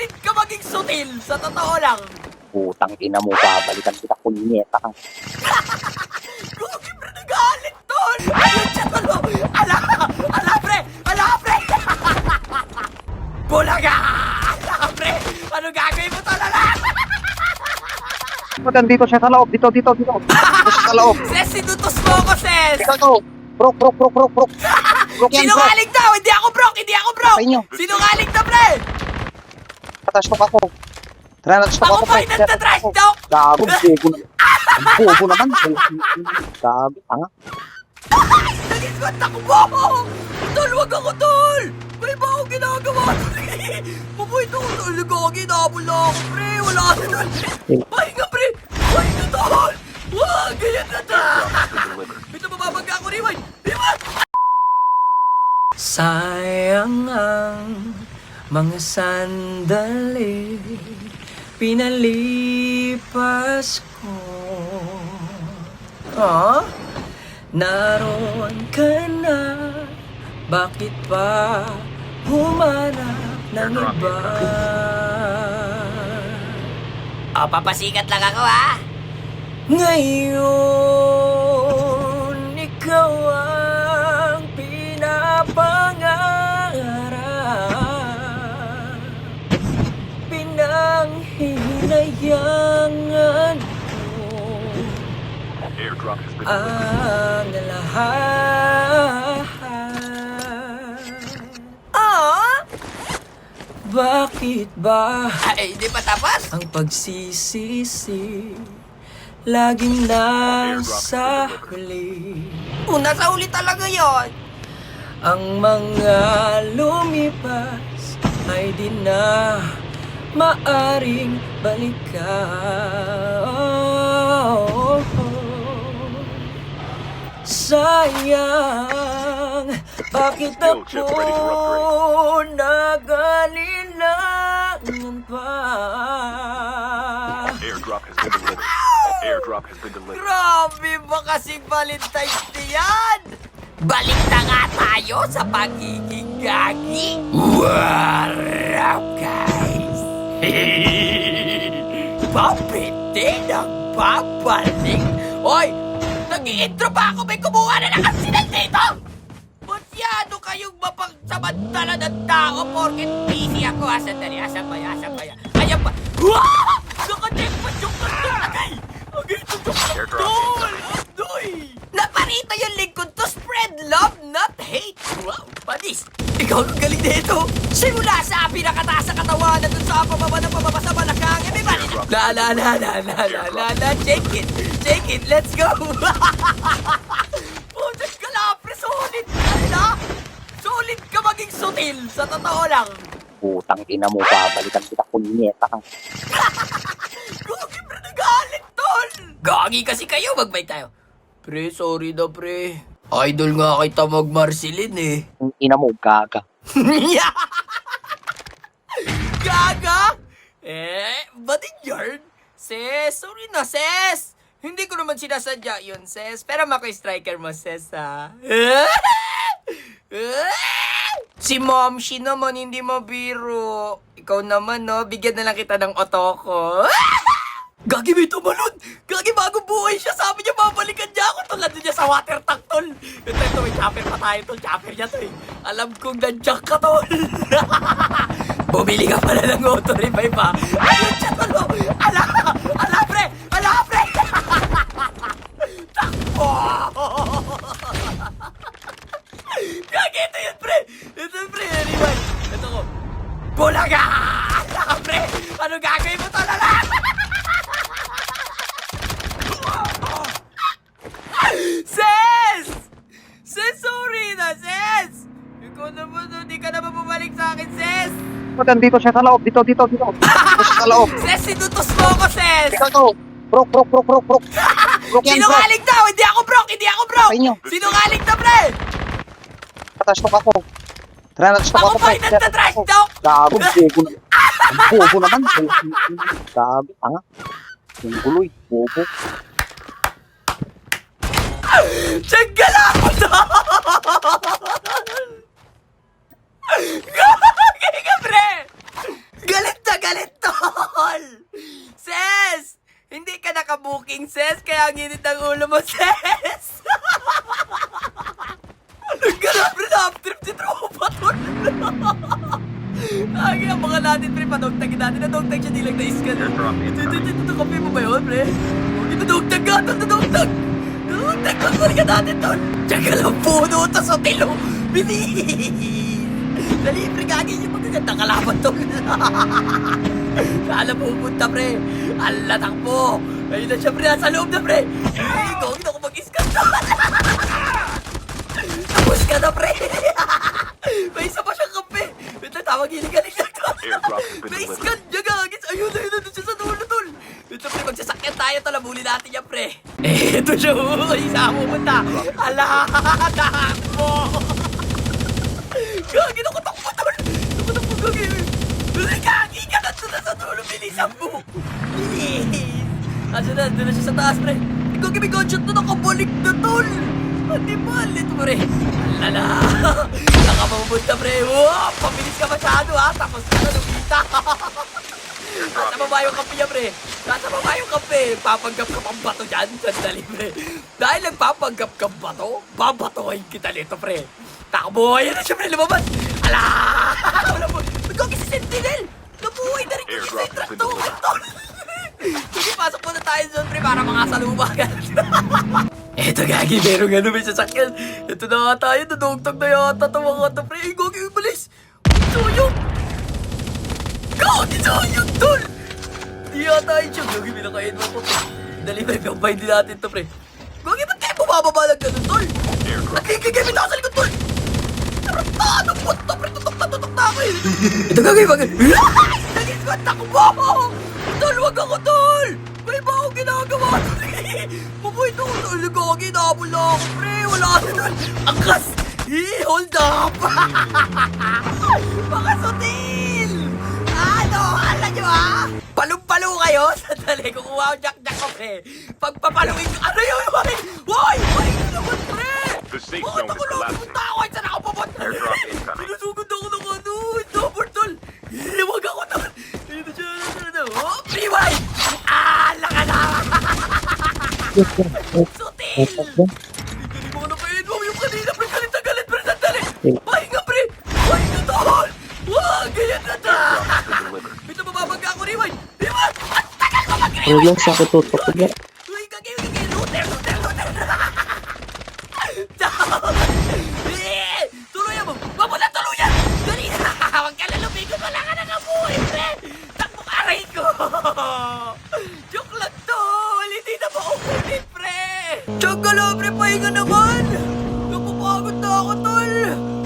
Sulit ka maging sutil, sa totoo lang. Putang ina mo, babalikan kita, kunyeta ka. Gogi, pre, nagalit, tol! Ayun siya, tol! Ala! Ala, pre! Ala, pre! Bulaga! Ala, pre! Ano gagawin mo, tol? Ala! Ba't dito siya sa loob? Dito. Dito siya sa loob. Ses, sinutos mo ako, Ses! Ikaw to. Brok. Brok yan, bro. Sinungaling daw! Hindi ako brok! Hindi ako brok! Patay niyo. Sinungaling na, pre! Patas to ako. Tara, nag-stop Ako ako. pa yung nagtatrash talk! Gago, bobo na. Ang bobo naman. Gago, tanga. Naging kwenta ko ba ako? Tol, wag ako, tol! May ba akong ginagawa, tol? Mabuhay to, tol. Gogi, nahabol na ako, pre. Wala ka, tol. Pahinga, pre. Pahinga, tol. Wag, ganyan na, tol. Ito, mababangga ako, Rewind. Rewind! Sayang ang mga sandali pinalipas ko. Huh? Naroon ka na, bakit pa humanap ng iba? Papasikat lang ako, ha? Ngayon, ikaw ang pinapangarap, pinanghinayangan ang lahat. Bakit ba ay hindi pa tapos? Ang pagsisisi laging nasa huli. Nasa huli talaga yon. Ang mga lumipas ay di na maaring balikan. Sayang, bakit ako nag-alilangan pa? Airdrop has been delivered. Grabe ba kasing Valentine's Day yan? Balik na nga tayo sa pagiging gagi. What up, guys? Papiti ng babalik. Oy, nag-i-intro pa ako. May kumuha na ng asinan dito. Masyado kayong mapagsamantala ng tao porket busy ako. Sandali, asan ba yan? Ayan ba? Wow! Naka-checkpoint yung kanto agay! Agay ito yung kanto! Adoy! Naparito yung link ko to spread love, not hate! Wow, panis! Ikaw ang galing nito! Simula sa pinakataas sa katawan na dun sa pababa sa balakang. May bali la, shake it, let's go! Putas ka lang, pre, solid ka na! Solid ka maging sutil, sa totoo lang! Putang ina mo, babalikan kita, kunyeta ka. Gogi, pre, nagalit, tol! Gagi kasi kayo, magbay tayo. Pre, sorry na, pre. Idol nga kita mag-Marceline, eh. Ang ina mo, gaga. Gaga? Ba't yarn? Ses, sorry na, Ses. Hindi ko naman sinasadya yun, Ses. Pero mako-striker mo, Ses, ha? Si Momshi naman, hindi mabiro. Ikaw naman, no? Bigyan na lang kita ng otoko. Gagi, may tumalon! Gagi, bagong buhay siya! Sabi niya, babalikan niya ako! Tulad niya sa water tank, tol! Ito, may chopper pa tayo, tol. Chopper niya, tol. Alam kong nandiyak ka, tol. Bumili ka pala ng auto revive, ha? Ayun siya, tol. Ala, pre! Takbo! Gagi, ito yun, pre! Ito, pre, revive. Ito ko. Bulaga! Ala, pre! Ano gagawin mo, tol? Ala! Ses! Ses, sorry na, Ses! Ikaw naman, hindi ka naman bumalik sa akin, Ses! Ba't dito siya sa loob? Dito. Dito siya sa loob. Ses, sinutos mo ako, Ses! Ikaw to. Brok. Brok yan, bro. Sinungaling daw! Hindi ako brok! Patay niyo. Sinungaling na, pre! Patas to ako. Tara, nag-stop Ako ako. pa yung nagtatrash talk! Gago, bobo na. Ang bobo naman. Gago, tanga. Yung guloy, bobo. Tiyagala ako doon! Gagi ka, pre! Galit na naka-booking, Ses. Kaya ang init ng ulo mo, Ses. Ganun, pre, na-trip si Tropa, tol. Ay, ang mga natin, pre, padogtagin natin. Nadogtag siya, di lang na-iskan. Ito, kape mo ba yun, pre? Ito, dogtag ka, tol, nadogtag. Nadogtag, tol, ka natin, tol. Tsaka lang puno, tas hotel, oh. Bilis. Dali, pre, kagin yung magagandang kalaban, tol. Saan na pupunta, pre? Ala, takbo. Ayun na siya, pre, nasa loob na, pre. Ay, gawin ako mag-iskan, tol. Tapos ka na, pre. May isa pa siyang kape. Ito, tawag hiligaling na to. May iskan niya, gagis. Ayun, doon siya sa dulo, tol. Ito, pre, magsasakyan tayo, tol. Abulin natin yan, pre. Ito siya, isa mo punta. Ala, takbo. Gagi, nakutakbo, tol. Nakutakbo, gagi. Gagi ka na sa dulo. Bilisan mo. Bilis. Asa na, doon na siya sa taas, pre. Gagi, may gunshot na nakabalik na, tol. Hindi balit, pre. Alala. Nakamamunta, pre. Wow, pabilis ka masyado, ha. Tapos ka na, lumita. Nasa baba yung kape niya, pre. Nasa baba yung kape. Papanggap ka pang bato dyan. Sandali, pre. Dahil nagpapanggap ka bato, babatohin kita nito, pre. Takbo. Ayan na siya, pre. Lumabas. Ala. Wala mo. Magkaki si Sentinel. Nabuhay na rin kasi sa traktuhan, tol. Sige, pasok muna tayo doon, pre, para mga salubagan. Eto, gagi, meron nga naman sasakyan. Ito na nga tayo, nadugtog na yata ito mga ito, pre. Ay, gagi, umalis. Soyong! Gagi, soyong, tol! Di yata yun siya. Gagi, pinakain mo ko. Dali, pre, pinabahin din natin ito, pre. Gagi, ba't kayo bumababa lang ganun, tol? At kikigamit ako sa likod, tol! Tarantado po ito, pre. Tutok na ako, eh. Ito, gagi, bagay. Naging takbo! Tol, wag ako, tol! May ba akong ginagawa? Mabuhay ito ko, tol. Gagi, nahabol na ako, pre. Wala ka na, tol. Angkas! Hold up! Mga sutil! Ano? Alam nyo, ha? Palong-palo kayo? Sandali, kukuha ko jack-jack ko, pre. Pagpapaluin ko. Ano yun? Woy! Woy! Ano naman, pre? Bakit ako lang pupunta ako? Saan ako pupunta? Sinusugod ako ng ano? Double, tol. Wag ako, tol. Ito siya. Oh, pre-wipe! Laka na! Sutil! Galing mo na kayo. Huwag yung kanina, pre. Galit na galit, pre. Sandali. Pahinga, pre. Pahinga, tol. Wag, ganyan na ta. Ito, mababangga ako, rewind. Rewind! Ang tagal ko mag-rewind! Ano lang sakit to? Tapos Uy, gagi. Luther. Tuluyan mo. Mabula, tuluyan. Dali na. Huwag ka lalumikot. Wala ka na kabuhay, pre. Takbo ka, aray ko. Joke lang, tol. Hindi na mauulit, pre. Joke ka lang, pre. Pahinga naman. Napapagod na ako, tol.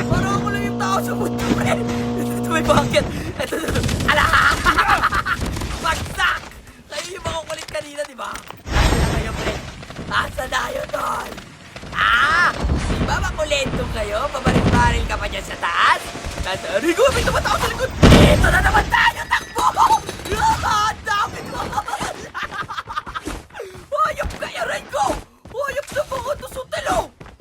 Parang ako lang yung tao sa mundo, pre. Ito may bucket. Ito. Ala. Bagsak. Kayo yung mga kulit kanina, di ba? Asa na kayo, pre? Asa na kayo, tol? Di ba makulento kayo? Pabaril-baril ka pa dyan sa taas? Rigo, may tumatao sa likod! Ito na naman tayo! Takbo! Ang dami ko! Hayop ka, aray ko! Hayop na mga ito, sutelo!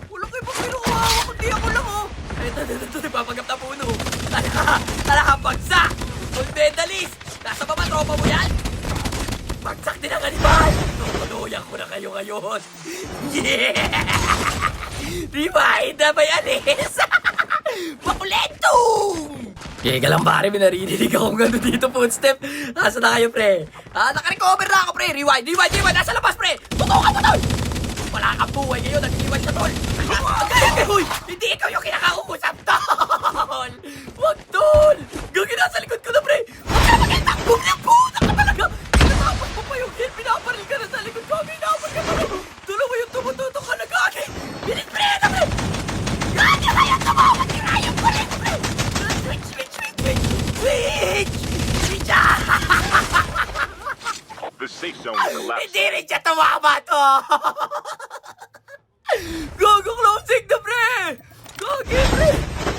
Wala kayo pa pinukawa, kundi ako lang, oh! Ito, nagpapagap na puno! Tala, bagsak! Gold medalist! Nasa baba, tropa mo yan? Bagsak din ang animal! Tutuloyan ko na kayo ngayon! Yeah! Rewind na may alis! Makulentong! Kaya lang pare, may naririnig akong gano'n dito, footstep. Asa na kayo, pre? Naka-recover na ako, pre. Rewind. Nasa labas, pre. Tutukan mo, tol. Wala kang buhay ngayon. Nag-rewind ka, tol. Uy, hindi ikaw yung kinakausap, tol. Wag, tol. Gagin nasa likod ko na, pre. Huwag ka magandang ng puta ka talaga. Pinatapos mo pa yung kill. Pinaparil ka na sa likod ko. Pinapal ka na. Tulo mo yung tumututok ka na, gagin. Bilis, pre. Gagin na yan. Tumawag yung rayong ko rin, pre. Switch! The safe zone is collapsed. Hindi rin siya tumama to! Gago, closing na, pre! Gagi, pre!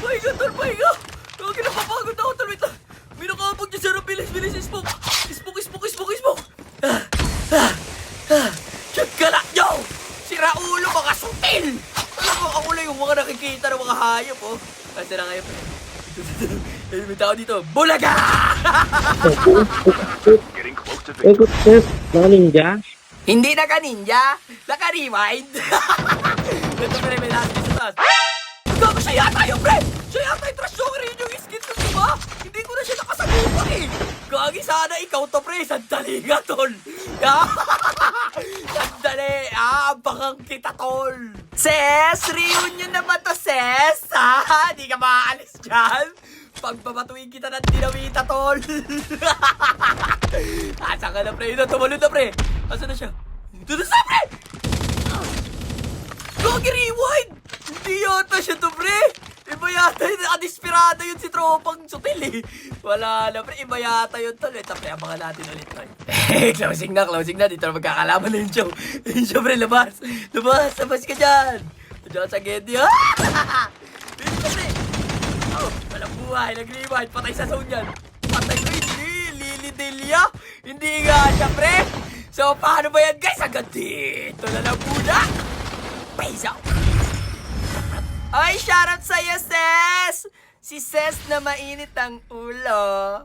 Pahinga, tol, pahinga! Gagi, napapagod ako, tol, wait lang! May nakapag niya, sir, bilis, smoke! Smoke! Check ka lang, yo! Sira ulo, mga sutil! Alam mo, ako lang yung mga nakikita ng mga hayop, oh! Kasi na ngayon, pre. May tao dito. Bulaga! Getting close to Ikot, sir. Mga ninja. Hindi naka-ninja, naka-rewind. Ito pre, may last piece sa taas. Gago siya yata yung pre! Siya yata yung trash talker yun yung skin ko, diba? Hindi ko na siya nakasagupan eh. Gagi sana ikaw to pre, sandali nga tol. Sandali, abangan kita tol. Ses, reunion na ba to ses? Ha? Di ka maaalis dyan? Pagbabatuin kita ng dinamita tol. Asa ka na pre, ito tumalun na pre. Asa na siya? Ito na siya pre! Gagi rewind! Hindi yata siya to pre! Iba yata yun, nakadisperado yun si tropang sutil eh. Wala na pre, iba yata yun tol. Ito pre, abangan natin ulit pre. Closing na. Dito na magkakalaman na yung show. Yung show pre, labas ka dyan. Diyan sa Gedi ha. Dito pre. Oh, walang buhay, nag-rewind, patay sa zone yan. Patay ko hindi, Lily Delia. Hindi nga siya pre. So paano ba yan guys? Hanggang dito na lang muna. Peace out. Ay, shoutout sa'yo, Ses! Si Ses na mainit ang ulo.